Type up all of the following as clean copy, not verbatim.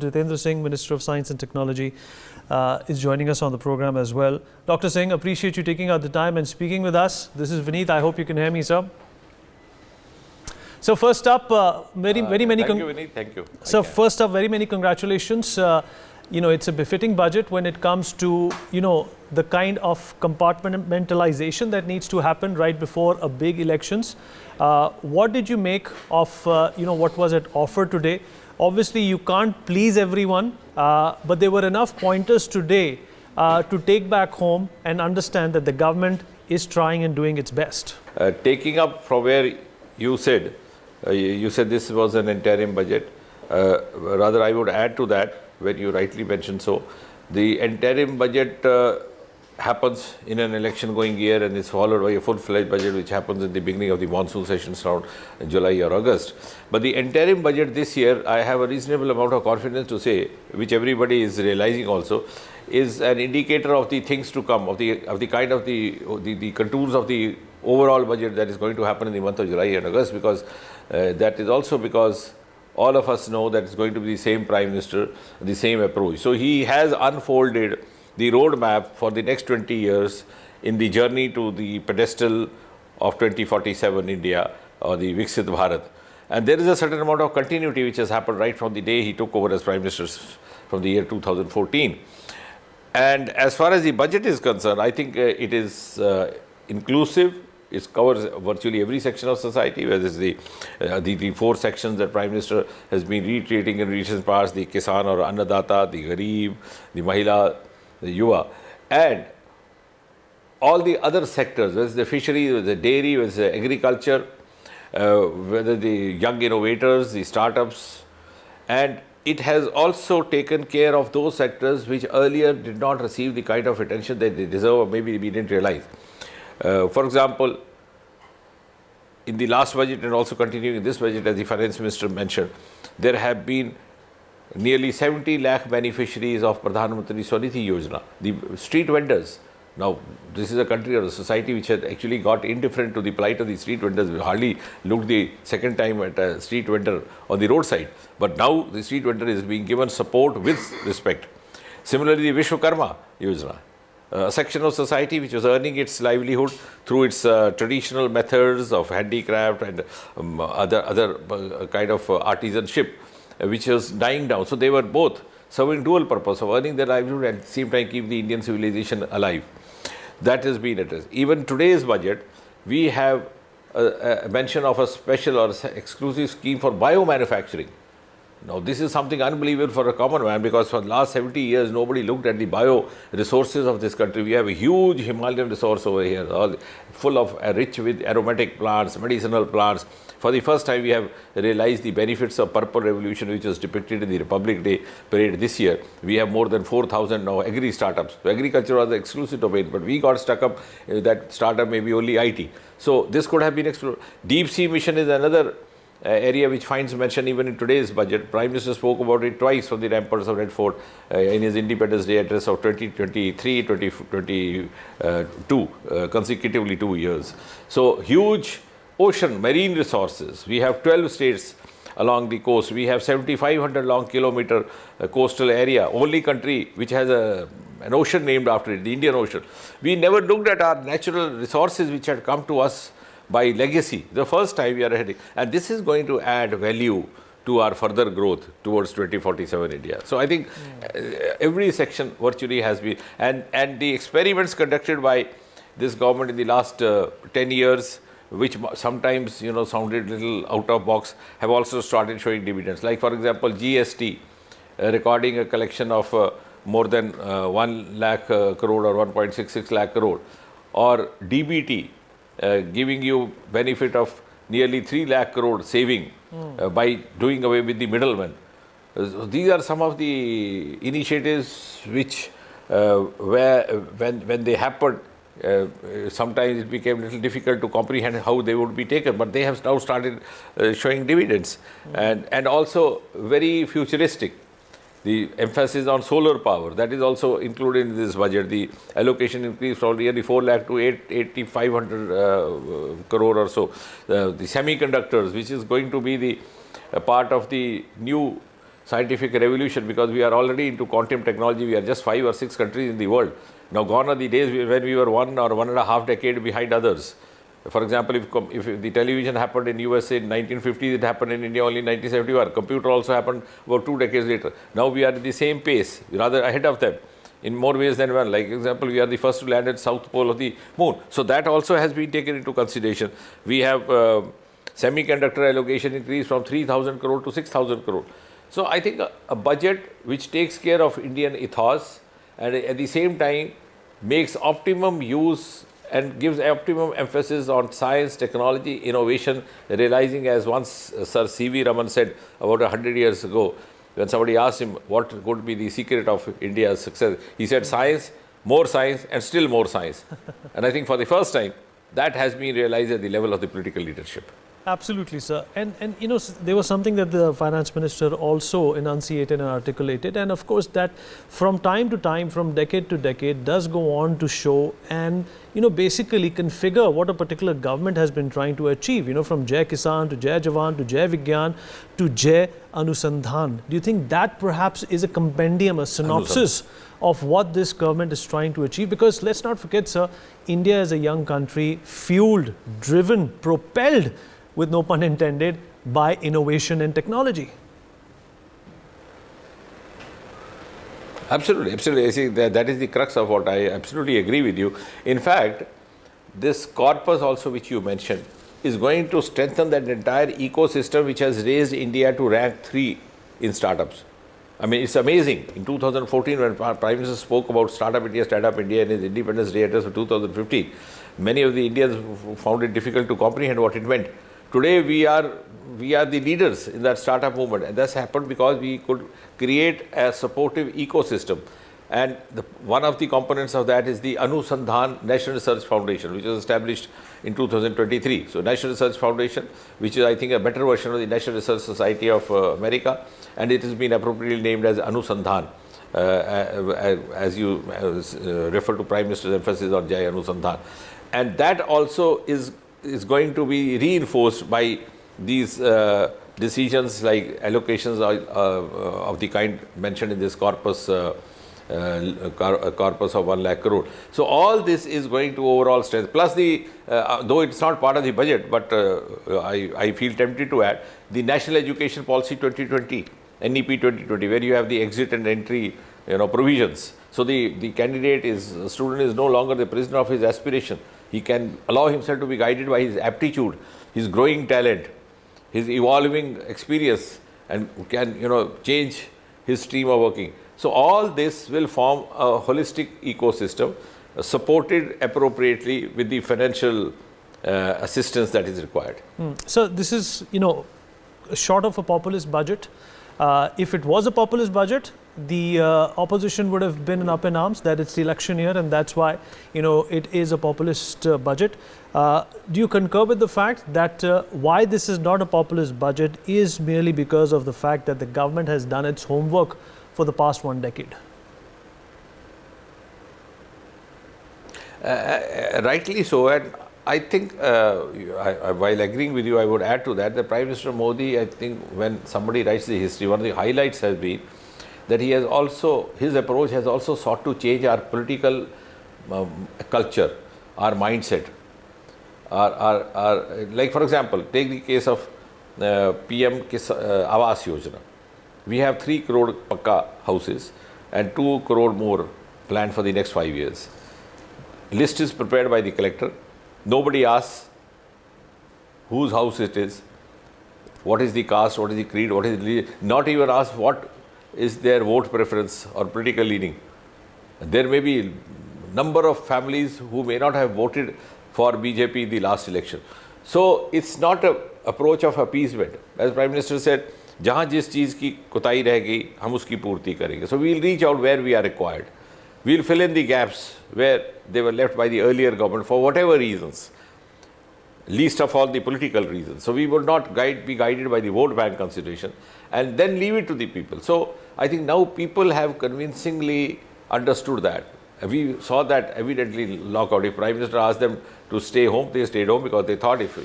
Jitendra Singh, Minister of Science and Technology, is joining us on the program as well. Dr. Singh, appreciate you taking out the time and speaking with us. This is Vineet. I hope you can hear me, sir. So first up, very many. Thank you, Vineet. Thank you. So first up, very many congratulations. It's a befitting budget when it comes to the kind of compartmentalization that needs to happen right before a big elections. What did you make of what was it offered today? Obviously, you can't please everyone, but there were enough pointers today to take back home and understand that the government is trying and doing its best. Taking up from where you said this was an interim budget. Rather, I would add to that when you rightly mentioned so. The interim budget happens in an election going year and is followed by a full-fledged budget which happens in the beginning of the monsoon sessions around July or August. But the interim budget this year, I have a reasonable amount of confidence to say, which everybody is realizing also, is an indicator of the things to come, of the contours of the overall budget that is going to happen in the month of July and August, because that is also because all of us know that it's going to be the same Prime Minister, the same approach. So he has unfolded the roadmap for the next 20 years in the journey to the pedestal of 2047 India or the Viksit Bharat. And there is a certain amount of continuity which has happened right from the day he took over as Prime Minister from the year 2014. And as far as the budget is concerned, I think it is inclusive. It covers virtually every section of society, whether it's the four sections that Prime Minister has been reiterating in recent past, the Kisan or Annadata, the Garib, the Mahila, the Yuva, and all the other sectors, whether it's the fishery, whether it's the dairy, whether it's the agriculture, whether the young innovators, the startups, and it has also taken care of those sectors which earlier did not receive the kind of attention that they deserve, or maybe we didn't realize. For example, in the last budget and also continuing in this budget, as the Finance Minister mentioned, there have been nearly 70 lakh beneficiaries of Pradhan Mantri Swanidhi Yojana, the street vendors. Now, this is a country or a society which has actually got indifferent to the plight of the street vendors. We hardly looked the second time at a street vendor on the roadside. But now the street vendor is being given support with respect. Similarly, the Vishwakarma Yojana, a section of society which was earning its livelihood through its traditional methods of handicraft and other kind of artisanship, which was dying down. So they were both serving dual purpose of earning their livelihood and at the same time keep the Indian civilization alive. That has been addressed. Even today's budget, we have a mention of a special or exclusive scheme for biomanufacturing. Now, this is something unbelievable for a common man, because for the last 70 years, nobody looked at the bio resources of this country. We have a huge Himalayan resource over here, all full of rich with aromatic plants, medicinal plants. For the first time, we have realized the benefits of Purple Revolution, which was depicted in the Republic Day parade this year. We have more than 4,000 now agri-startups. So agriculture was the exclusive domain, but we got stuck up that startup may be only IT. So this could have been explored. Deep sea mission is another area which finds mention even in today's budget. Prime Minister spoke about it twice from the ramparts of Red Fort in his Independence Day address of 2023, 2022, consecutively 2 years. So huge ocean, marine resources. We have 12 states along the coast. We have 7,500 long kilometer coastal area. Only country which has an ocean named after it, the Indian Ocean. We never looked at our natural resources which had come to us by legacy. The first time we are heading, and this is going to add value to our further growth towards 2047 India. So I think every section virtually has been, and the experiments conducted by this government in the last 10 years, which sometimes sounded a little out of box, have also started showing dividends. Like for example, GST recording a collection of more than 1 lakh crore or 1.66 lakh crore, or DBT giving you benefit of nearly 3 lakh crore saving by doing away with the middlemen. These are some of the initiatives which when they happened, sometimes it became a little difficult to comprehend how they would be taken, but they have now started showing dividends, and also very futuristic. The emphasis on solar power, that is also included in this budget. The allocation increased from nearly 4 lakh to 8,500 crore or so. The semiconductors, which is going to be the part of the new scientific revolution, because we are already into quantum technology. We are just 5 or 6 countries in the world. Now gone are the days when we were 1 or 1.5 decade behind others. For example, if the television happened in USA in 1950s, it happened in India only in 1971. Computer also happened about 2 decades later. Now we are at the same pace, rather ahead of them in more ways than one. Like example, we are the first to land at South Pole of the moon. So that also has been taken into consideration. We have semiconductor allocation increased from 3,000 crore to 6,000 crore. So I think a budget which takes care of Indian ethos and at the same time makes optimum use and gives optimum emphasis on science, technology, innovation, realizing, as once Sir C.V. Raman said about 100 years ago, when somebody asked him what could be the secret of India's success, he said science, and still more science. And I think for the first time, that has been realized at the level of the political leadership. Absolutely, sir. And you know, there was something that the finance minister also enunciated and articulated, and of course that from time to time, from decade to decade, does go on to show and, you know, basically configure what a particular government has been trying to achieve, you know, from Jai Kisan to Jai Jawan to Jai Vigyan to Jai Anusandhan. Do you think that perhaps is a compendium, a synopsis of what this government is trying to achieve? Because let's not forget, sir, India is a young country, fueled, driven, propelled, with no pun intended, by innovation and technology. Absolutely, absolutely. I see that is the crux of what I absolutely agree with you. In fact, this corpus also which you mentioned is going to strengthen that entire ecosystem which has raised India to rank 3 in startups. I mean, it's amazing. In 2014, when Prime Minister spoke about Startup India in his Independence Day address of 2015, many of the Indians found it difficult to comprehend what it meant. Today, we are the leaders in that startup movement, and that's happened because we could create a supportive ecosystem. And one of the components of that is the Anusandhan National Research Foundation, which was established in 2023. So, National Research Foundation, which is, I think, a better version of the National Research Society of America, and it has been appropriately named as Anusandhan, as you refer to Prime Minister's emphasis on Jai Anusandhan. And that also is going to be reinforced by these decisions like allocations of the kind mentioned in this corpus, corpus of 1 lakh crore. So all this is going to overall strengthen. Plus though it's not part of the budget, but I feel tempted to add the National Education Policy 2020, NEP 2020, where you have the exit and entry, provisions. So the student is no longer the prisoner of his aspiration. He can allow himself to be guided by his aptitude, his growing talent, his evolving experience, and can, change his stream of working. So all this will form a holistic ecosystem supported appropriately with financial assistance that is required. So this is, short of a populist budget. If it was a populist budget, the opposition would have been up in arms that it's the election year, and that's why, it is a populist budget. Do you concur with the fact that why this is not a populist budget is merely because of the fact that the government has done its homework for the past 1 decade? Rightly so, and I think while agreeing with you, I would add to that Prime Minister Modi, I think when somebody writes the history, one of the highlights has been that his approach has also sought to change our political culture, our mindset. Like for example, take the case of PM Awas Yojana. We have 3 crore Pakka houses and 2 crore more planned for the next 5 years. List is prepared by the collector. Nobody asks whose house it is, what is the caste, what is the creed, what is the, not even ask what is their vote preference or political leaning. There may be number of families who may not have voted for BJP in the last election. So it's not an approach of appeasement. As Prime Minister said, जहाँ जिस चीज़ की कोताही रह गई हम उसकी पूर्ति करेंगे. So we'll reach out where we are required. We'll fill in the gaps where they were left by the earlier government for whatever reasons, least of all the political reasons. So we will not be guided by the vote bank consideration and then leave it to the people. So I think now people have convincingly understood that. We saw that evidently lockout. If Prime Minister asked them to stay home, they stayed home because they thought if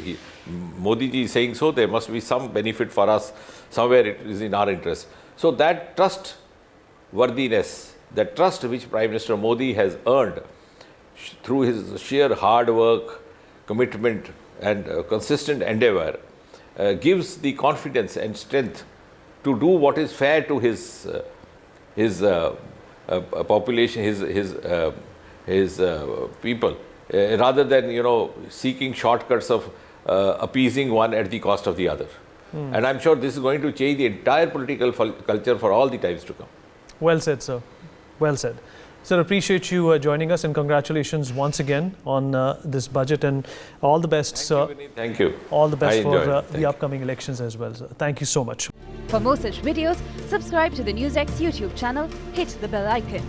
Modi ji is saying so, there must be some benefit for us. Somewhere it is in our interest. So that trustworthiness, that trust which Prime Minister Modi has earned through his sheer hard work, commitment and consistent endeavor, gives the confidence and strength to do what is fair to his population, his people, rather than seeking shortcuts of appeasing one at the cost of the other. And I'm sure this is going to change the entire political culture for all the times to come. Well said, sir. Well said. Sir, appreciate you joining us, and congratulations once again on this budget, and all the best, sir. Thank you. All the best for the upcoming elections as well, sir. Thank you so much. For more such videos, subscribe to the NewsX YouTube channel, hit the bell icon.